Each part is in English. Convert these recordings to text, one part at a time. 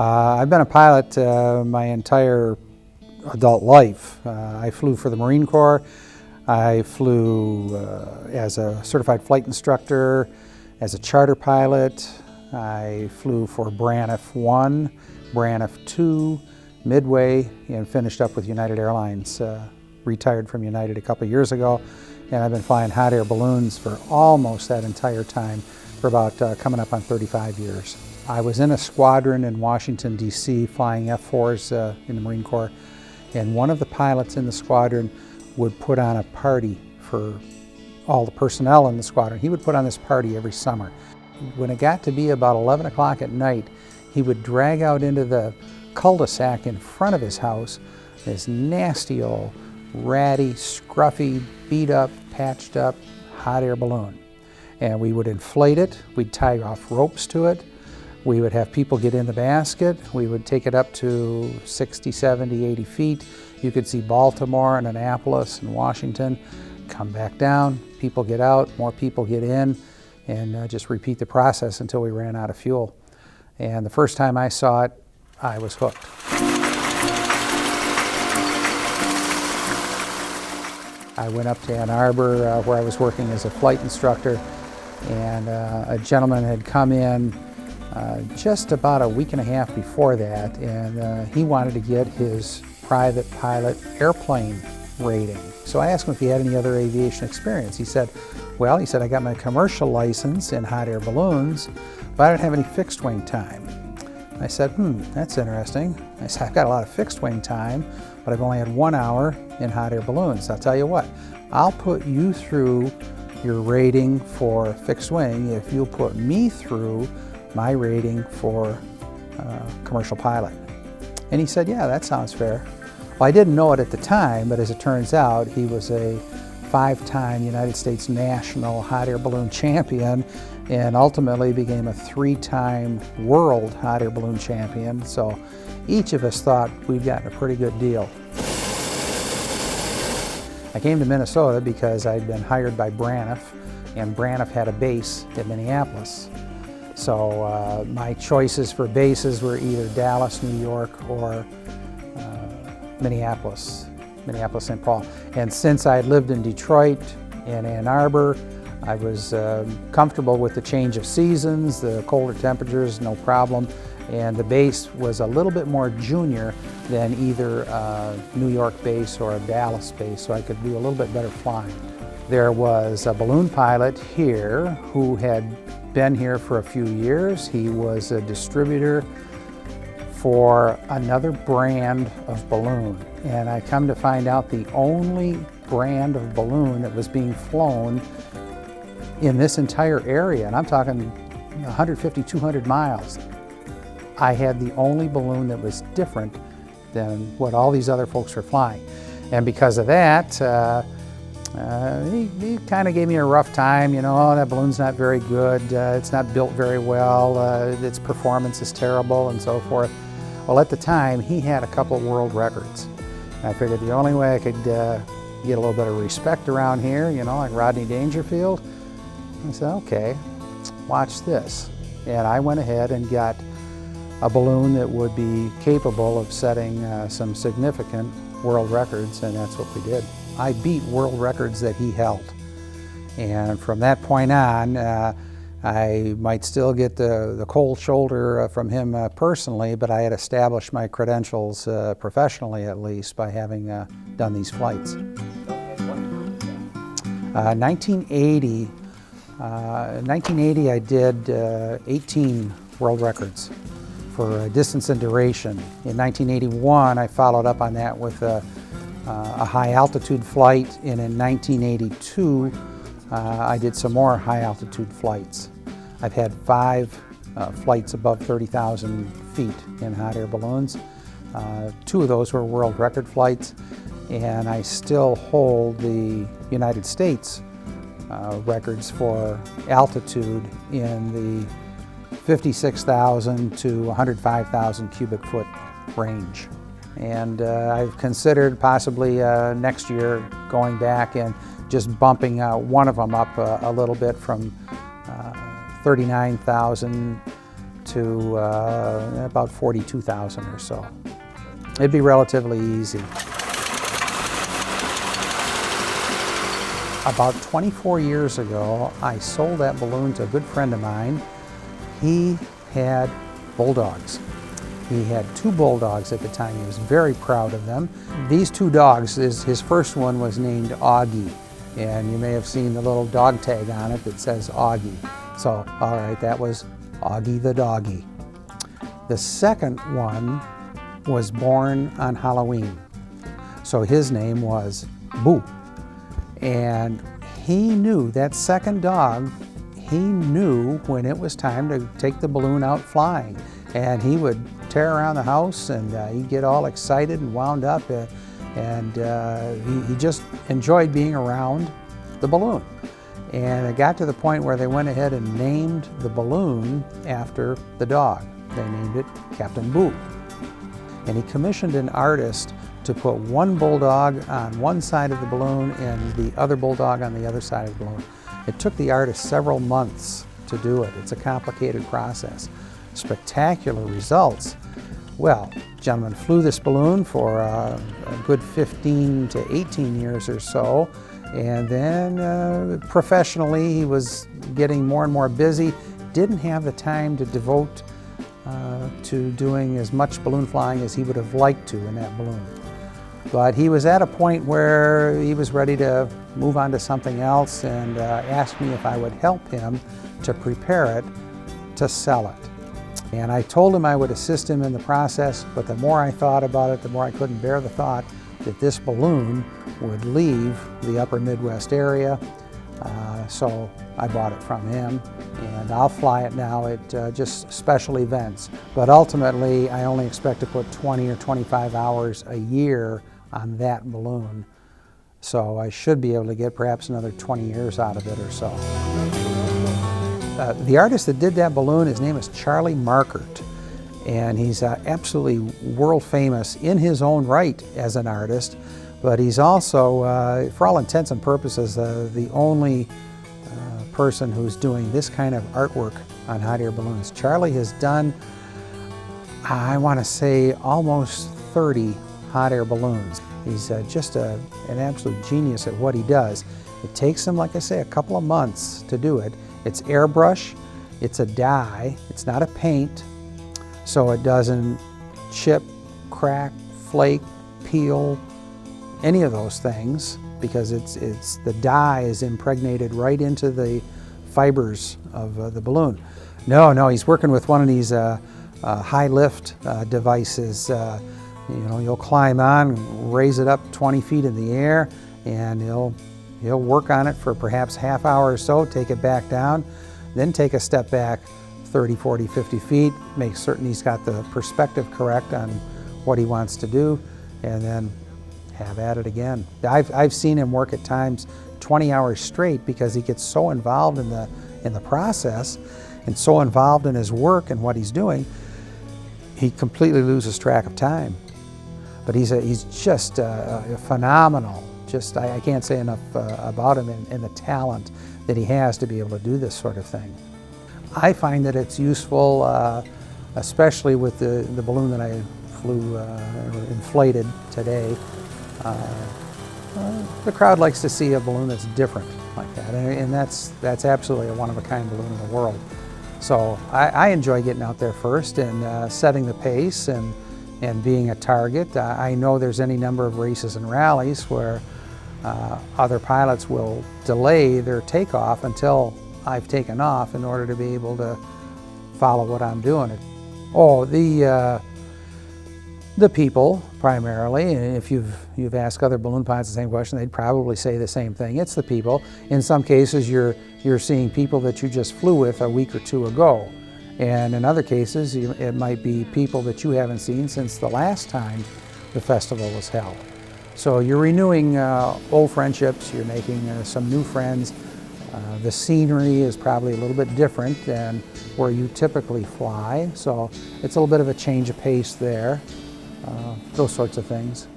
I've been a pilot my entire adult life. I flew for the Marine Corps. I flew as a certified flight instructor, as a charter pilot. I flew for Braniff 1, Braniff 2, Midway, and finished up with United Airlines. Retired from United a couple of years ago, and I've been flying hot air balloons for almost that entire time, for about coming up on 35 years. I was in a squadron in Washington, D.C., flying F-4s in the Marine Corps, and one of the pilots in the squadron would put on a party for all the personnel in the squadron. He would put on this party every summer. When it got to be about 11 o'clock at night, he would drag out into the cul-de-sac in front of his house this nasty old, ratty, scruffy, beat up, patched up hot air balloon. And we would inflate it, we'd tie off ropes to it, we would have people get in the basket, we would take it up to 60, 70, 80 feet. You could see Baltimore and Annapolis and Washington, come back down, people get out, more people get in, and just repeat the process until we ran out of fuel. And the first time I saw it, I was hooked. I went up to Ann Arbor where I was working as a flight instructor, and a gentleman had come in just about a week and a half before that, and he wanted to get his private pilot airplane rating. So I asked him if he had any other aviation experience. He said, well, he said, I got my commercial license in hot air balloons, but I don't have any fixed wing time. I said, that's interesting. I said, I've got a lot of fixed wing time, but I've only had 1 hour in hot air balloons. I'll tell you what, I'll put you through your rating for fixed wing if you'll put me through my rating for commercial pilot. And he said, yeah, that sounds fair. Well, I didn't know it at the time, but as it turns out, he was a 5-time United States national hot air balloon champion and ultimately became a 3-time world hot air balloon champion. So each of us thought we'd gotten a pretty good deal. I came to Minnesota because I'd been hired by Braniff, and Braniff had a base in Minneapolis. So my choices for bases were either Dallas, New York, or Minneapolis, St. Paul. And since I had lived in Detroit and Ann Arbor, I was comfortable with the change of seasons, the colder temperatures, no problem. And the base was a little bit more junior than either a New York base or a Dallas base, so I could do a little bit better flying. There was a balloon pilot here who had been here for a few years. He was a distributor for another brand of balloon, and I come to find out the only brand of balloon that was being flown in this entire area, and I'm talking 150, 200 miles. I had the only balloon that was different than what all these other folks were flying. And because of that, he kind of gave me a rough time. You know, oh, that balloon's not very good, it's not built very well, its performance is terrible, and so forth. Well, at the time, he had a couple world records. And I figured the only way I could get a little bit of respect around here, you know, like Rodney Dangerfield, I said, okay, watch this. And I went ahead and got a balloon that would be capable of setting some significant world records, and that's what we did. I beat world records that he held. And from that point on, I might still get the cold shoulder from him personally, but I had established my credentials professionally, at least, by having done these flights. 1980, I did 18 world records for distance and duration. In 1981, I followed up on that with a high altitude flight, and in 1982, I did some more high altitude flights. I've had 5 flights above 30,000 feet in hot air balloons. 2 of those were world record flights, and I still hold the United States records for altitude in the 56,000 to 105,000 cubic foot range. And I've considered possibly next year going back and just bumping one of them up a little bit from 39,000 to about 42,000 or so. It'd be relatively easy. About 24 years ago, I sold that balloon to a good friend of mine. He had bulldogs. He had 2 bulldogs at the time. He was very proud of them. These 2 dogs, his first one was named Augie, and you may have seen the little dog tag on it that says Augie. So, all right, that was Augie the doggy. The second one was born on Halloween, so his name was Boo. And he knew, that second dog, he knew when it was time to take the balloon out flying. And he would tear around the house, and he'd get all excited and wound up, and he just enjoyed being around the balloon. And it got to the point where they went ahead and named the balloon after the dog. They named it Captain Boo. And he commissioned an artist to put one bulldog on one side of the balloon and the other bulldog on the other side of the balloon. It took the artist several months to do it. It's a complicated process. Spectacular results. Well, the gentleman flew this balloon for a good 15 to 18 years or so, and then professionally he was getting more and more busy, didn't have the time to devote to doing as much balloon flying as he would have liked to in that balloon. But he was at a point where he was ready to move on to something else, and asked me if I would help him to prepare it to sell it. And I told him I would assist him in the process, but the more I thought about it, the more I couldn't bear the thought that this balloon would leave the upper Midwest area. So I bought it from him, and I'll fly it now at just special events. But ultimately, I only expect to put 20 or 25 hours a year on that balloon. So I should be able to get perhaps another 20 years out of it or so. The artist that did that balloon, his name is Charlie Markert, and he's absolutely world famous in his own right as an artist, but he's also, for all intents and purposes, the only person who's doing this kind of artwork on hot air balloons. Charlie has done, I want to say, almost 30 hot air balloons. He's just an absolute genius at what he does. It takes him, like I say, a couple of months to do it. It's airbrush, it's a dye, it's not a paint, so it doesn't chip, crack, flake, peel, any of those things, because the dye is impregnated right into the fibers of the balloon. No, he's working with one of these high lift devices. You'll climb on, raise it up 20 feet in the air, and he'll work on it for perhaps half hour or so, take it back down, then take a step back 30, 40, 50 feet, make certain he's got the perspective correct on what he wants to do, and then have at it again. I've seen him work at times 20 hours straight because he gets so involved in the process and so involved in his work and what he's doing, he completely loses track of time. But he's just phenomenal. I can't say enough about him and the talent that he has to be able to do this sort of thing. I find that it's useful, especially with the balloon that I flew inflated today. The crowd likes to see a balloon that's different like that, and that's absolutely a one-of-a-kind balloon in the world. So I enjoy getting out there first and setting the pace and being a target. I know there's any number of races and rallies where other pilots will delay their takeoff until I've taken off in order to be able to follow what I'm doing. Oh, the people primarily, and if you've asked other balloon pilots the same question, they'd probably say the same thing. It's the people. In some cases, you're seeing people that you just flew with a week or two ago, and in other cases, it might be people that you haven't seen since the last time the festival was held. So you're renewing old friendships. You're making some new friends. The scenery is probably a little bit different than where you typically fly, so it's a little bit of a change of pace there. Those sorts of things.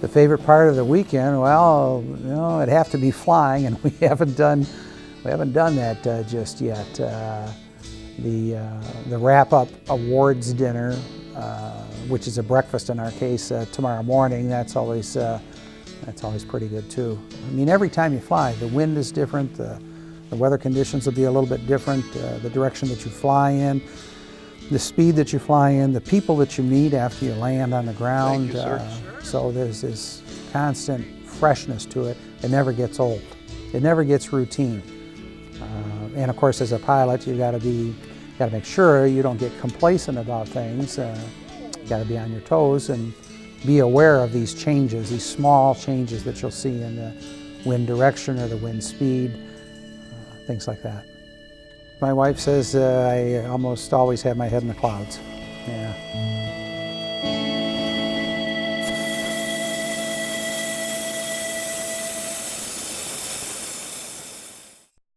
The favorite part of the weekend, well, it'd have to be flying, and we haven't done that just yet. The wrap-up awards dinner, which is a breakfast in our case, tomorrow morning. That's always pretty good too. I mean, every time you fly, the wind is different, the weather conditions will be a little bit different, the direction that you fly in, the speed that you fly in, the people that you meet after you land on the ground. Thank you, sir. So there's this constant freshness to it. It never gets old. It never gets routine. And of course, as a pilot, you got to make sure you don't get complacent about things. You got to be on your toes and be aware of these changes, these small changes that you'll see in the wind direction or the wind speed, things like that. My wife says I almost always have my head in the clouds. Yeah.